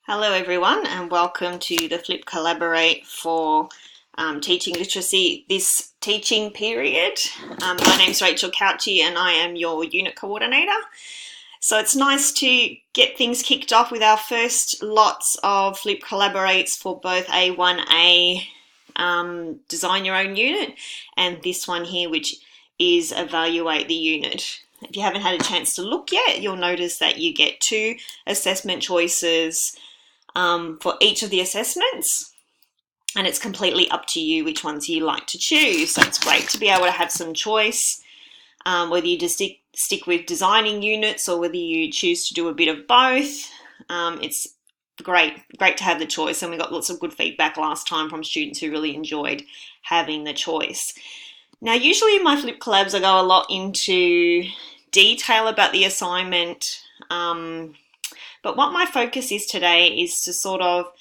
Hello everyone and welcome to the Flip Collaborate for Teaching Literacy this teaching period. My name's Rachel Couchy and I am your unit coordinator. So it's nice to get things kicked off with our first lots of Flip Collaborates for both A1A Design Your Own Unit and this one here, which is Evaluate the Unit. If you haven't had a chance to look yet, you'll notice that you get two assessment choices for each of the assessments, and it's completely up to you which ones you like to choose. So it's great to be able to have some choice, whether you just stick with designing units or whether you choose to do a bit of both. It's great to have the choice, and we got lots of good feedback last time from students who really enjoyed having the choice. Now, usually in my Flip Collabs, I go a lot into detail about the assignment, but what my focus is today is to sort of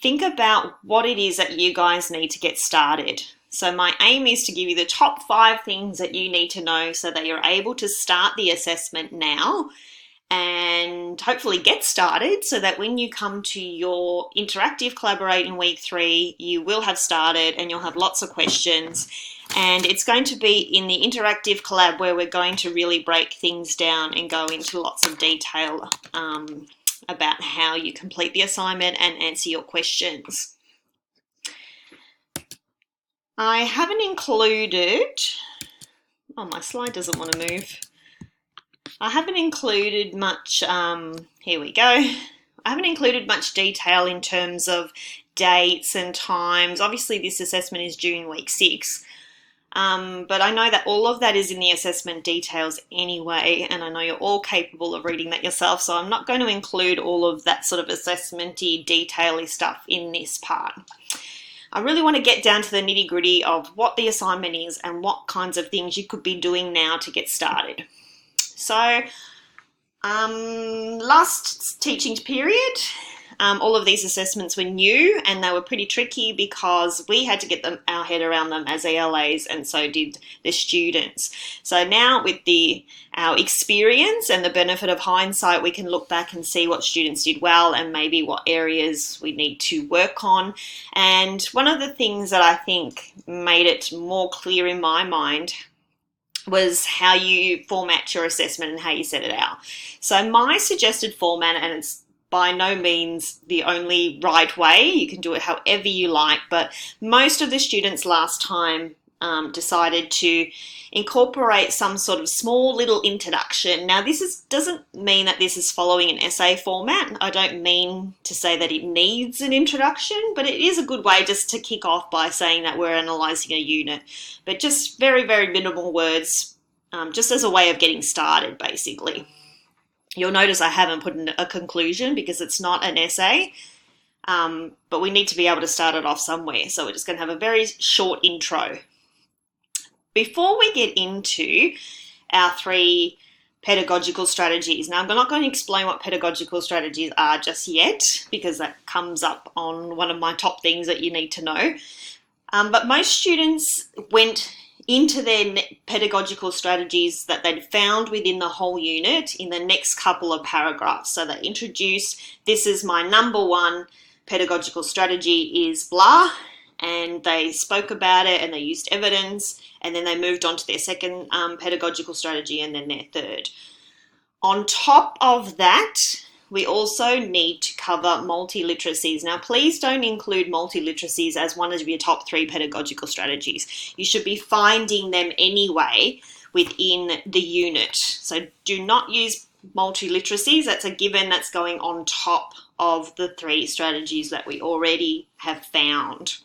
think about what it is that you guys need to get started. So my aim is to give you the top 5 things that you need to know so that you're able to start the assessment now and hopefully get started so that when you come to your interactive collaborate in week 3, you will have started and you'll have lots of questions. And it's going to be in the interactive collab where we're going to really break things down and go into lots of detail about how you complete the assignment and answer your questions. I haven't included, my slide doesn't want to move. I haven't included much, here we go. I haven't included much detail in terms of dates and times. Obviously this assessment is June week 6. But I know that all of that is in the assessment details anyway, and I know you're all capable of reading that yourself, so I'm not going to include all of that sort of assessment-y, detail-y stuff in this part. I really want to get down to the nitty-gritty of what the assignment is and what kinds of things you could be doing now to get started. So, last teaching period, all of these assessments were new and they were pretty tricky because we had to get our head around them as ELAs, and so did the students. So now with our experience and the benefit of hindsight, we can look back and see what students did well and maybe what areas we need to work on. And one of the things that I think made it more clear in my mind was how you format your assessment and how you set it out. So my suggested format, and it's by no means the only right way, you can do it however you like, but most of the students last time decided to incorporate some sort of small little introduction. Now this doesn't mean that this is following an essay format. I don't mean to say that it needs an introduction, but it is a good way just to kick off by saying that we're analysing a unit, but just very, very minimal words, just as a way of getting started basically. You'll notice I haven't put in a conclusion because it's not an essay, but we need to be able to start it off somewhere. So we're just going to have a very short intro. Before we get into our 3 pedagogical strategies, now I'm not going to explain what pedagogical strategies are just yet because that comes up on one of my top things that you need to know. But most students went into their pedagogical strategies that they'd found within the whole unit in the next couple of paragraphs. So they introduce, this is my number 1 pedagogical strategy is blah, and they spoke about it and they used evidence, and then they moved on to their second pedagogical strategy and then their third. On top of that, we also need to cover multi-literacies. Now, please don't include multi-literacies as one of your top 3 pedagogical strategies. You should be finding them anyway within the unit. So do not use multi-literacies. That's a given that's going on top of the 3 strategies that we already have found.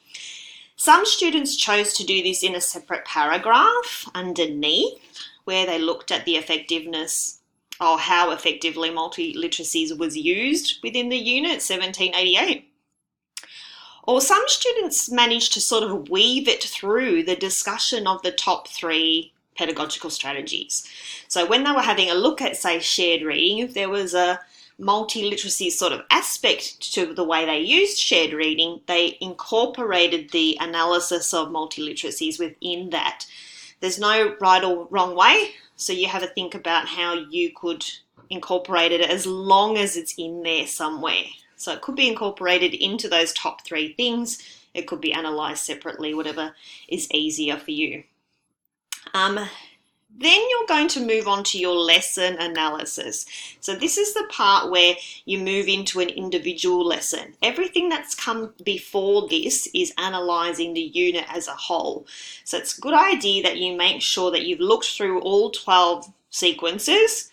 Some students chose to do this in a separate paragraph underneath where they looked at the effectiveness or how effectively multi-literacies was used within the unit, 1788. Or some students managed to sort of weave it through the discussion of the top 3 pedagogical strategies. So when they were having a look at, say, shared reading, if there was a multi-literacy sort of aspect to the way they used shared reading, they incorporated the analysis of multi-literacies within that. There's no right or wrong way. So you have to think about how you could incorporate it as long as it's in there somewhere. So it could be incorporated into those top 3 things. It could be analysed separately, whatever is easier for you. Then you're going to move on to your lesson analysis. So this is the part where you move into an individual lesson. Everything that's come before this is analysing the unit as a whole. So it's a good idea that you make sure that you've looked through all 12 sequences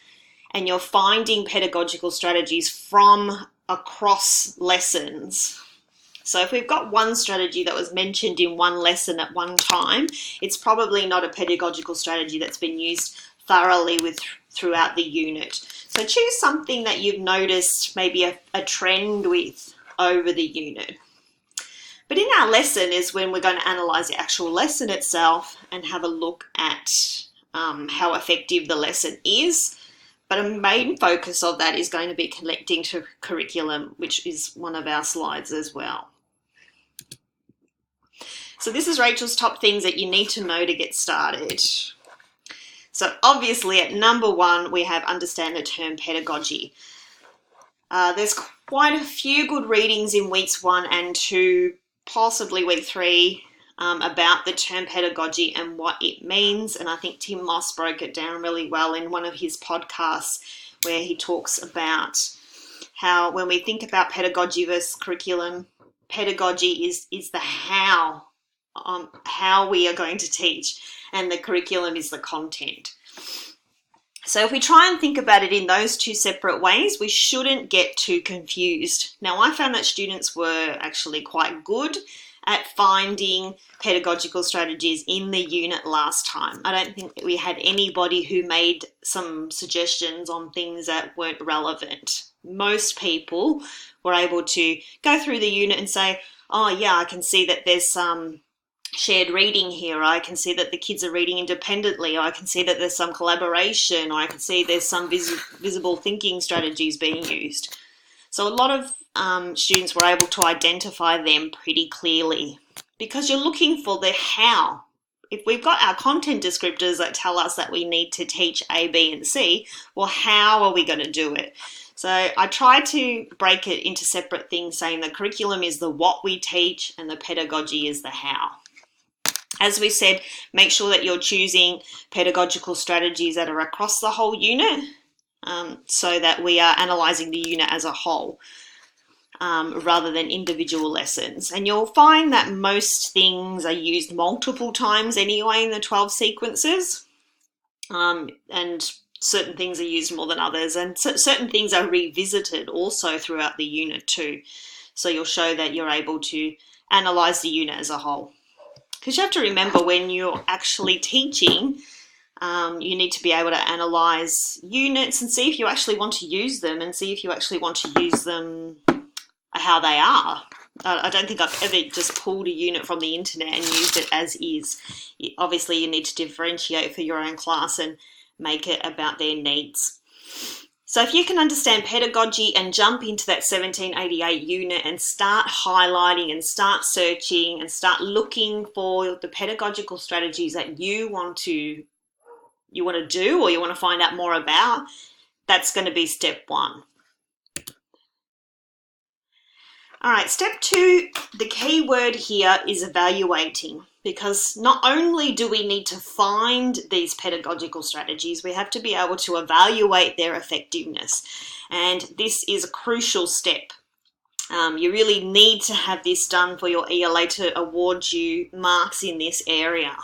and you're finding pedagogical strategies from across lessons. So if we've got one strategy that was mentioned in one lesson at one time, it's probably not a pedagogical strategy that's been used thoroughly throughout the unit. So choose something that you've noticed maybe a trend with over the unit. But in our lesson is when we're going to analyse the actual lesson itself and have a look at how effective the lesson is. But a main focus of that is going to be connecting to curriculum, which is one of our slides as well. So this is Rachel's top things that you need to know to get started. So obviously at number 1, we have understand the term pedagogy. There's quite a few good readings in weeks 1 and 2, possibly week 3, about the term pedagogy and what it means. And I think Tim Moss broke it down really well in one of his podcasts where he talks about how when we think about pedagogy versus curriculum, pedagogy is the how we are going to teach, and the curriculum is the content. So if we try and think about it in those 2 separate ways, we shouldn't get too confused. Now, I found that students were actually quite good at finding pedagogical strategies in the unit last time. I don't think that we had anybody who made some suggestions on things that weren't relevant. Most people were able to go through the unit and say, oh yeah, I can see that there's some shared reading here, I can see that the kids are reading independently, I can see that there's some collaboration, I can see there's some visible thinking strategies being used. So a lot of students were able to identify them pretty clearly because you're looking for the how. If we've got our content descriptors that tell us that we need to teach A, B, and C, well, how are we going to do it? So I try to break it into separate things, saying the curriculum is the what we teach and the pedagogy is the how. As we said, make sure that you're choosing pedagogical strategies that are across the whole unit so that we are analysing the unit as a whole rather than individual lessons. And you'll find that most things are used multiple times anyway in the 12 sequences, and certain things are used more than others, and certain things are revisited also throughout the unit too. So you'll show that you're able to analyse the unit as a whole. Because you have to remember when you're actually teaching, you need to be able to analyse units and see if you actually want to use them and see if you actually want to use them how they are. I don't think I've ever just pulled a unit from the internet and used it as is. Obviously, you need to differentiate for your own class and make it about their needs. So if you can understand pedagogy and jump into that 1788 unit and start highlighting and start searching and start looking for the pedagogical strategies that you want to do or you want to find out more about, that's going to be step 1. All right, step 2, the key word here is evaluating, because not only do we need to find these pedagogical strategies, we have to be able to evaluate their effectiveness. And this is a crucial step. You really need to have this done for your ELA to award you marks in this area,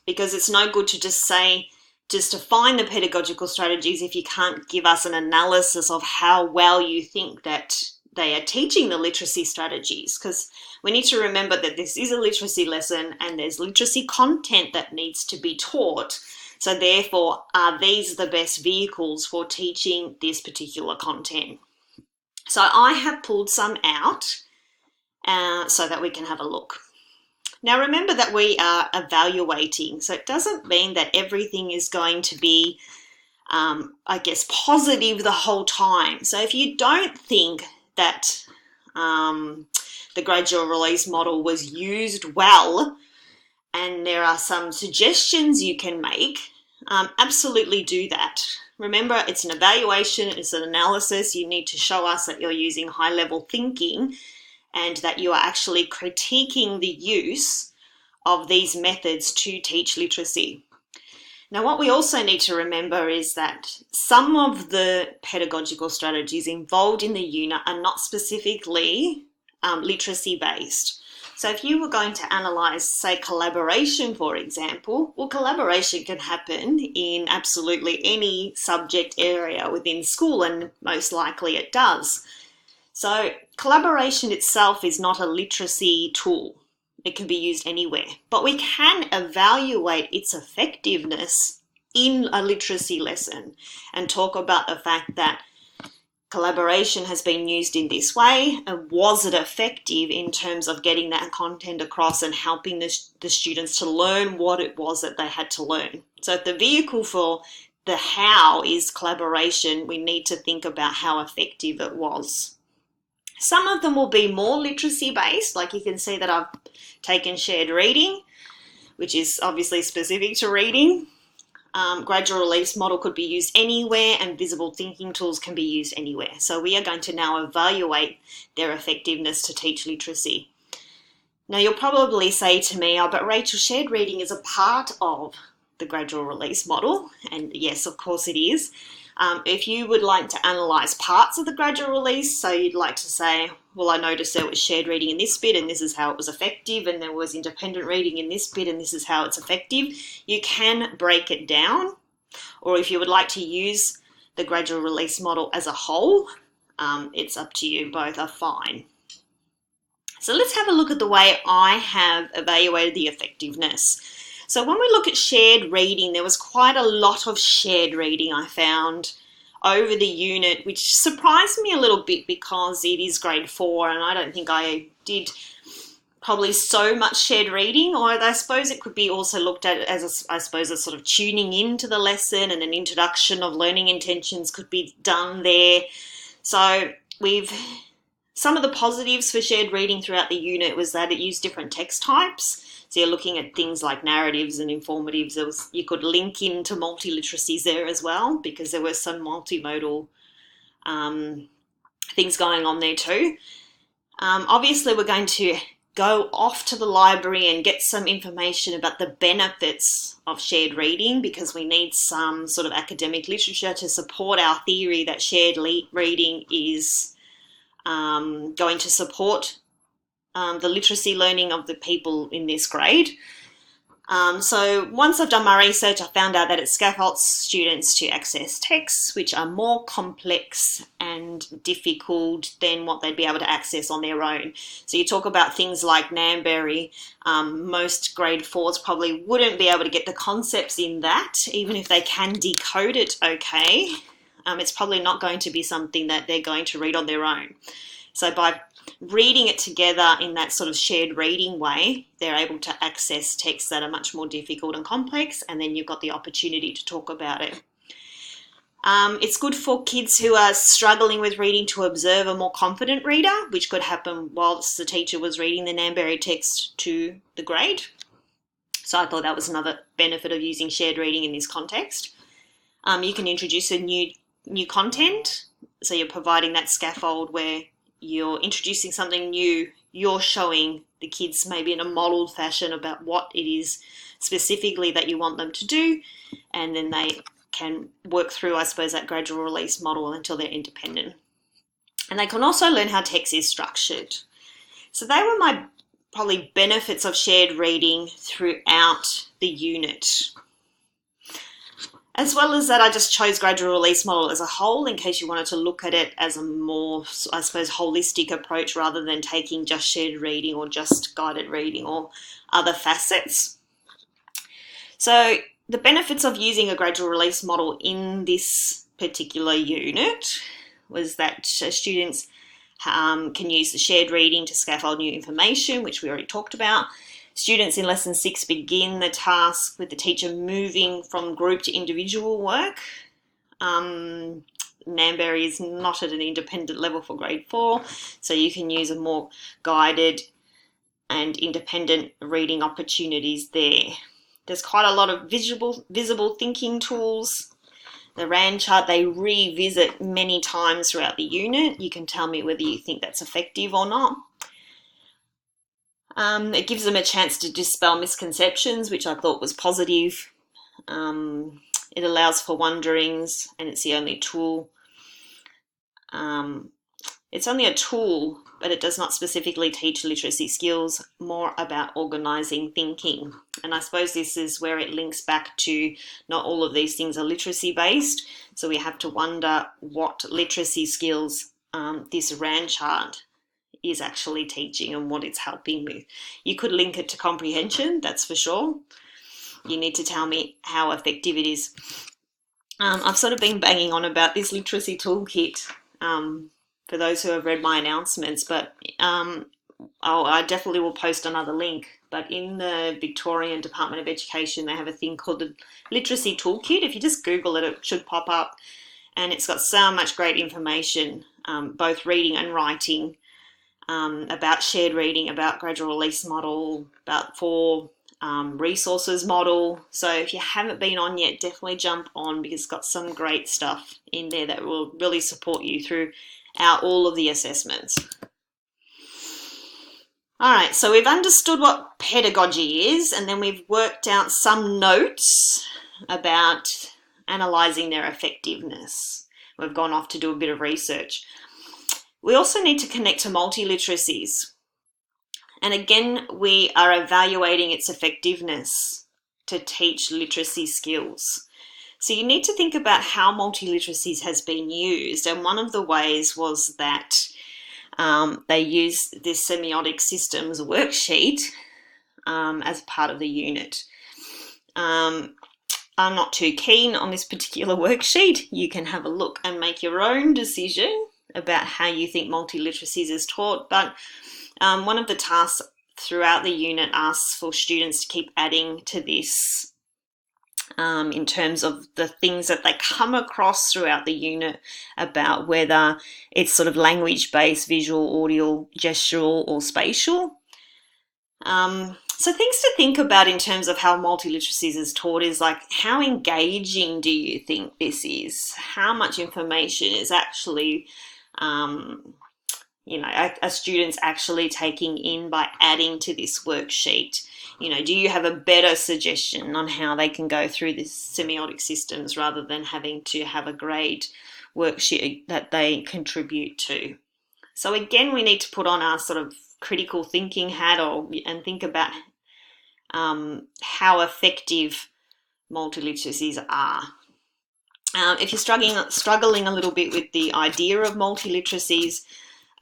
because it's no good to just to find the pedagogical strategies if you can't give us an analysis of how well you think that they are teaching the literacy strategies, because we need to remember that this is a literacy lesson and there's literacy content that needs to be taught. So therefore, are these the best vehicles for teaching this particular content? So I have pulled some out so that we can have a look. Now remember that we are evaluating, so it doesn't mean that everything is going to be, I guess, positive the whole time. So if you don't think that the gradual release model was used well and there are some suggestions you can make, absolutely do that. Remember, it's an evaluation, it's an analysis. You need to show us that you're using high-level thinking and that you are actually critiquing the use of these methods to teach literacy. Now, what we also need to remember is that some of the pedagogical strategies involved in the unit are not specifically literacy-based. So if you were going to analyse, say, collaboration, for example, well, collaboration can happen in absolutely any subject area within school, and most likely it does. So collaboration itself is not a literacy tool. It can be used anywhere, but we can evaluate its effectiveness in a literacy lesson and talk about the fact that collaboration has been used in this way, and was it effective in terms of getting that content across and helping the students to learn what it was that they had to learn. So if the vehicle for the how is collaboration, we need to think about how effective it was. Some of them will be more literacy based, like you can see that I've taken shared reading, which is obviously specific to reading. Gradual release model could be used anywhere, and visible thinking tools can be used anywhere. So we are going to now evaluate their effectiveness to teach literacy. Now you'll probably say to me, oh, but Rachel, shared reading is a part of the gradual release model. And yes, of course it is. If you would like to analyse parts of the gradual release, so you'd like to say, well, I noticed there was shared reading in this bit and this is how it was effective, and there was independent reading in this bit and this is how it's effective, you can break it down. Or if you would like to use the gradual release model as a whole, it's up to you. Both are fine. So let's have a look at the way I have evaluated the effectiveness. So when we look at shared reading, there was quite a lot of shared reading I found over the unit, which surprised me a little bit because it is grade 4 and I don't think I did probably so much shared reading. Or I suppose it could be also looked at as, a sort of tuning into the lesson, and an introduction of learning intentions could be done there. So some of the positives for shared reading throughout the unit was that it used different text types. So you're looking at things like narratives and informatives. You could link into multiliteracies there as well, because there were some multimodal things going on there too. Obviously, we're going to go off to the library and get some information about the benefits of shared reading, because we need some sort of academic literature to support our theory that shared reading is going to support the literacy learning of the people in this grade. So once I've done my research, I found out that it scaffolds students to access texts which are more complex and difficult than what they'd be able to access on their own. So you talk about things like Namberry. Most grade 4s probably wouldn't be able to get the concepts in that, even if they can decode it okay. It's probably not going to be something that they're going to read on their own. So by reading it together in that sort of shared reading way, they're able to access texts that are much more difficult and complex, and then you've got the opportunity to talk about it. It's good for kids who are struggling with reading to observe a more confident reader, which could happen whilst the teacher was reading the Namberry text to the grade. So I thought that was another benefit of using shared reading in this context. You can introduce a new content, so you're providing that scaffold where you're introducing something new, you're showing the kids maybe in a modelled fashion about what it is specifically that you want them to do, and then they can work through, I suppose, that gradual release model until they're independent. And they can also learn how text is structured. So they were my probably benefits of shared reading throughout the unit. As well as that, I just chose gradual release model as a whole in case you wanted to look at it as a more, I suppose, holistic approach rather than taking just shared reading or just guided reading or other facets. So the benefits of using a gradual release model in this particular unit was that students can use the shared reading to scaffold new information, which we already talked about. Students in Lesson 6 begin the task with the teacher moving from group to individual work. Namberry is not at an independent level for grade 4, so you can use a more guided and independent reading opportunities there. There's quite a lot of visible thinking tools The RAND chart they revisit many times throughout the unit. You can tell me whether you think that's effective or not. It gives them a chance to dispel misconceptions, which I thought was positive. It allows for wonderings, and it's the only tool. It's only a tool, but it does not specifically teach literacy skills, more about organising thinking. And I suppose this is where it links back to not all of these things are literacy based. So we have to wonder what literacy skills this RAND chart is actually teaching and what it's helping with. You could link it to comprehension, that's for sure. You need to tell me how effective it is. I've sort of been banging on about this literacy toolkit for those who have read my announcements, but I definitely will post another link. But in the Victorian Department of Education, they have a thing called the Literacy Toolkit. If you just Google it, it should pop up. And it's got so much great information, both reading and writing, about shared reading, about gradual release model, about 4 resources model. So if you haven't been on yet, definitely jump on, because it's got some great stuff in there that will really support you throughout all of the assessments. All right, so we've understood what pedagogy is, and then we've worked out some notes about analysing their effectiveness. We've gone off to do a bit of research. We also need to connect to multiliteracies. And again, we are evaluating its effectiveness to teach literacy skills. So you need to think about how multiliteracies has been used. And one of the ways was that they used this semiotic systems worksheet as part of the unit. I'm not too keen on this particular worksheet. You can have a look and make your own decision about how you think multiliteracies is taught, but one of the tasks throughout the unit asks for students to keep adding to this in terms of the things that they come across throughout the unit about whether it's sort of language-based, visual, audio, gestural, or spatial. So things to think about in terms of how multiliteracies is taught is like, how engaging do you think this is? How much information is actually are students actually taking in by adding to this worksheet? Do you have a better suggestion on how they can go through this semiotic systems rather than having to have a grade worksheet that they contribute to? So again, we need to put on our sort of critical thinking hat and think about how effective multiliteracies are. If you're struggling a little bit with the idea of multiliteracies,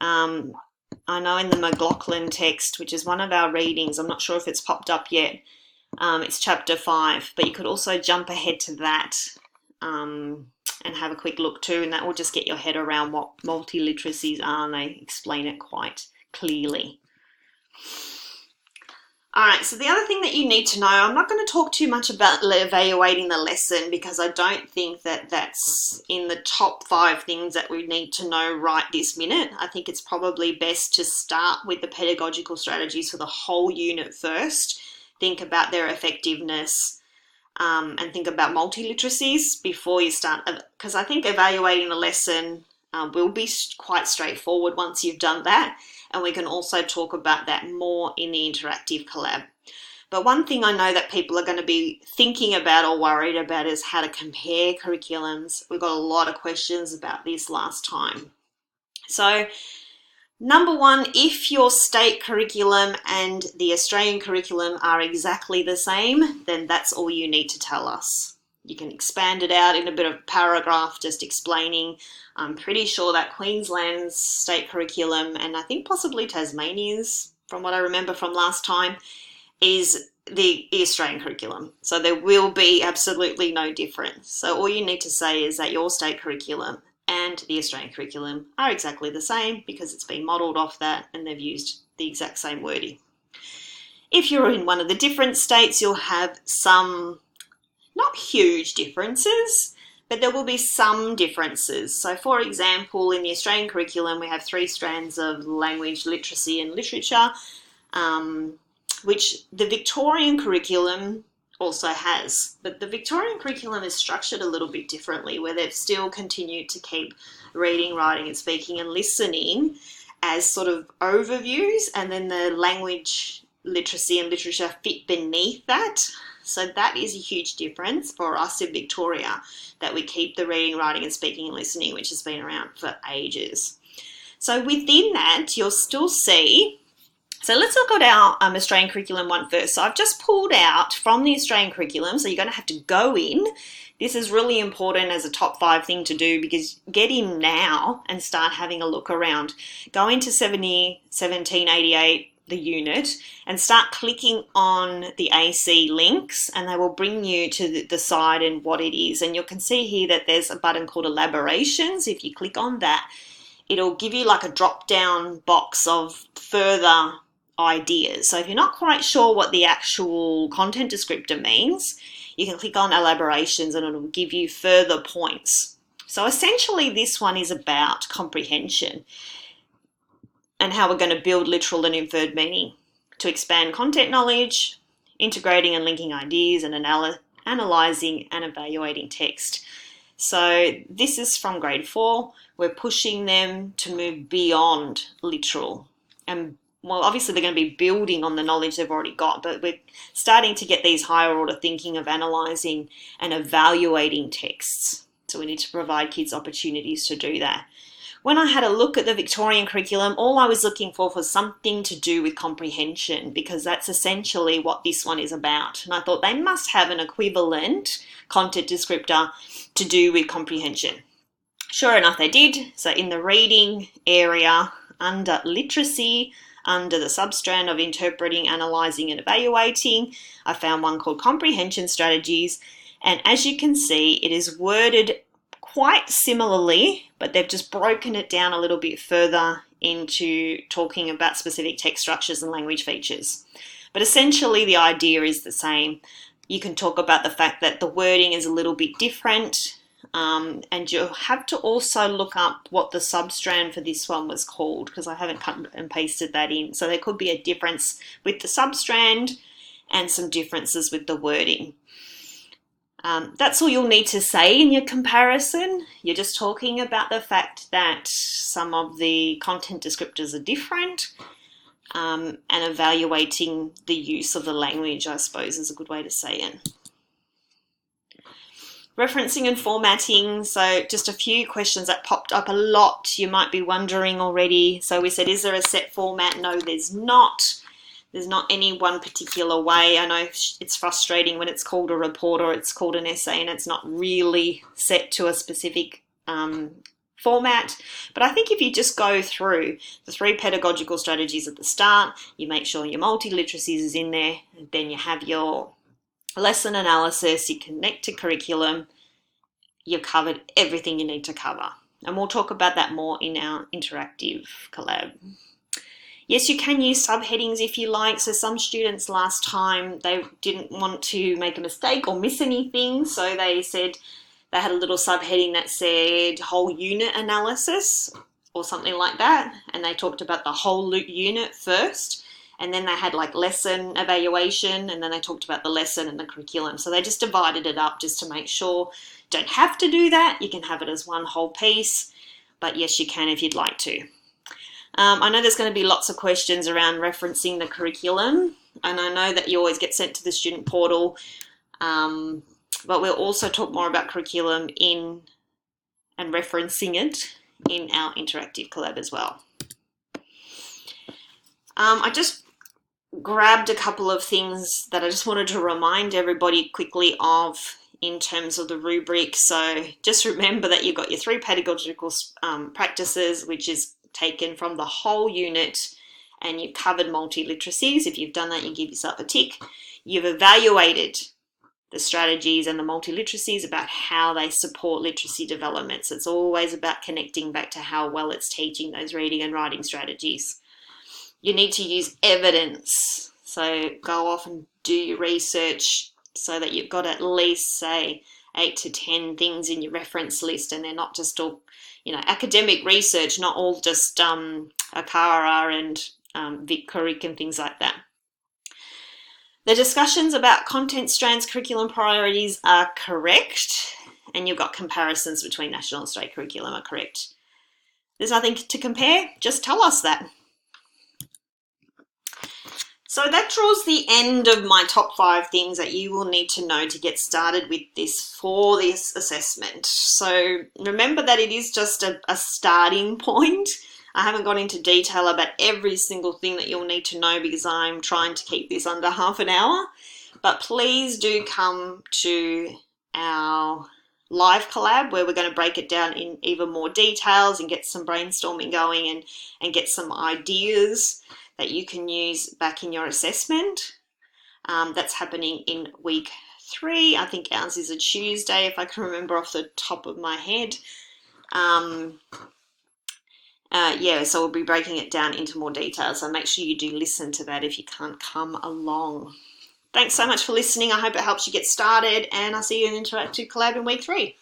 I know in the McLaughlin text, which is one of our readings, I'm not sure if it's popped up yet, it's chapter 5, but you could also jump ahead to that and have a quick look too, and that will just get your head around what multiliteracies are, and they explain it quite clearly. All right, so the other thing that you need to know, I'm not going to talk too much about evaluating the lesson because I don't think that that's in the top 5 things that we need to know right this minute. I think it's probably best to start with the pedagogical strategies for the whole unit first, think about their effectiveness, and think about multiliteracies before you start, because I think evaluating the lesson will be quite straightforward once you've done that. And we can also talk about that more in the interactive collab. But one thing I know that people are going to be thinking about or worried about is how to compare curriculums. We got a lot of questions about this last time. So number 1, if your state curriculum and the Australian curriculum are exactly the same, then that's all you need to tell us. You can expand it out in a bit of paragraph just explaining. I'm pretty sure that Queensland's state curriculum, and I think possibly Tasmania's, from what I remember from last time, is the Australian curriculum. So there will be absolutely no difference. So all you need to say is that your state curriculum and the Australian curriculum are exactly the same because it's been modelled off that and they've used the exact same wording. If you're in one of the different states, you'll have some not huge differences, but there will be some differences. So for example, in the Australian curriculum, we have 3 strands of language, literacy and literature, which the Victorian curriculum also has. But the Victorian curriculum is structured a little bit differently, where they've still continued to keep reading, writing and speaking and listening as sort of overviews, and then the language literacy and literature fit beneath that. So that is a huge difference for us in Victoria, that we keep the reading, writing and speaking and listening, which has been around for ages. So within that, you'll still see, so let's look at our Australian curriculum one first. So I've just pulled out from the Australian curriculum, so you're going to have to go in. This is really important as a top 5 thing to do, because get in now and start having a look around. Go into 1788, the unit, and start clicking on the AC links, and they will bring you to the side and what it is. And you can see here that there's a button called Elaborations. If you click on that, it'll give you like a drop down box of further ideas. So if you're not quite sure what the actual content descriptor means, you can click on Elaborations and it'll give you further points. So essentially this one is about comprehension and how we're going to build literal and inferred meaning to expand content knowledge, integrating and linking ideas, and analysing and evaluating text. So this is from grade 4. We're pushing them to move beyond literal. And well, obviously they're going to be building on the knowledge they've already got, but we're starting to get these higher order thinking of analysing and evaluating texts. So we need to provide kids opportunities to do that. When I had a look at the Victorian curriculum, all I was looking for was something to do with comprehension, because that's essentially what this one is about. And I thought they must have an equivalent content descriptor to do with comprehension. Sure enough, they did. So in the reading area, under literacy, under the substrand of interpreting, analysing and evaluating, I found one called comprehension strategies. And as you can see, it is worded quite similarly, but they've just broken it down a little bit further into talking about specific text structures and language features. But essentially the idea is the same. You can talk about the fact that the wording is a little bit different, and you'll have to also look up what the substrand for this one was called, because I haven't cut and pasted that in. So there could be a difference with the substrand and some differences with the wording. That's all you'll need to say in your comparison. You're just talking about the fact that some of the content descriptors are different, and evaluating the use of the language, I suppose, is a good way to say it. Referencing and formatting, so just a few questions that popped up a lot. You might be wondering already. So we said, is there a set format? No, there's not. There's not any one particular way. I know it's frustrating when it's called a report or it's called an essay and it's not really set to a specific format. But I think if you just go through the 3 pedagogical strategies at the start, you make sure your multi-literacies is in there, and then you have your lesson analysis, you connect to curriculum, you've covered everything you need to cover. And we'll talk about that more in our interactive collab. Yes, you can use subheadings if you like. So some students last time, they didn't want to make a mistake or miss anything. So they said they had a little subheading that said whole unit analysis or something like that. And they talked about the whole unit first. And then they had like lesson evaluation, and then they talked about the lesson and the curriculum. So they just divided it up just to make sure you don't have to do that. You can have it as one whole piece, but yes, you can if you'd like to. I know there's going to be lots of questions around referencing the curriculum, and I know that you always get sent to the student portal, but we'll also talk more about curriculum in and referencing it in our interactive collab as well. I just grabbed a couple of things that I just wanted to remind everybody quickly of in terms of the rubric. So just remember that you've got your 3 pedagogical practices, which is taken from the whole unit, and you've covered multi-literacies. If you've done that, you give yourself a tick. You've evaluated the strategies and the multi-literacies about how they support literacy development. So it's always about connecting back to how well it's teaching those reading and writing strategies. You need to use evidence. So go off and do your research so that you've got at least, say, 8 to 10 things in your reference list, and they're not just all, academic research, not all just ACARA and Vic Curric and things like that. The discussions about content strands, curriculum priorities are correct, and you've got comparisons between national and state curriculum are correct. There's nothing to compare, just tell us that. So that draws the end of my top 5 things that you will need to know to get started with this for this assessment. So remember that it is just a starting point. I haven't gone into detail about every single thing that you'll need to know because I'm trying to keep this under half an hour. But please do come to our live collab where we're going to break it down in even more details and get some brainstorming going and get some ideas that you can use back in your assessment. That's happening in week 3. I think ours is a Tuesday, if I can remember off the top of my head. Yeah, so we'll be breaking it down into more detail. So make sure you do listen to that if you can't come along. Thanks so much for listening. I hope it helps you get started, and I'll see you in Interactive Collab in week 3.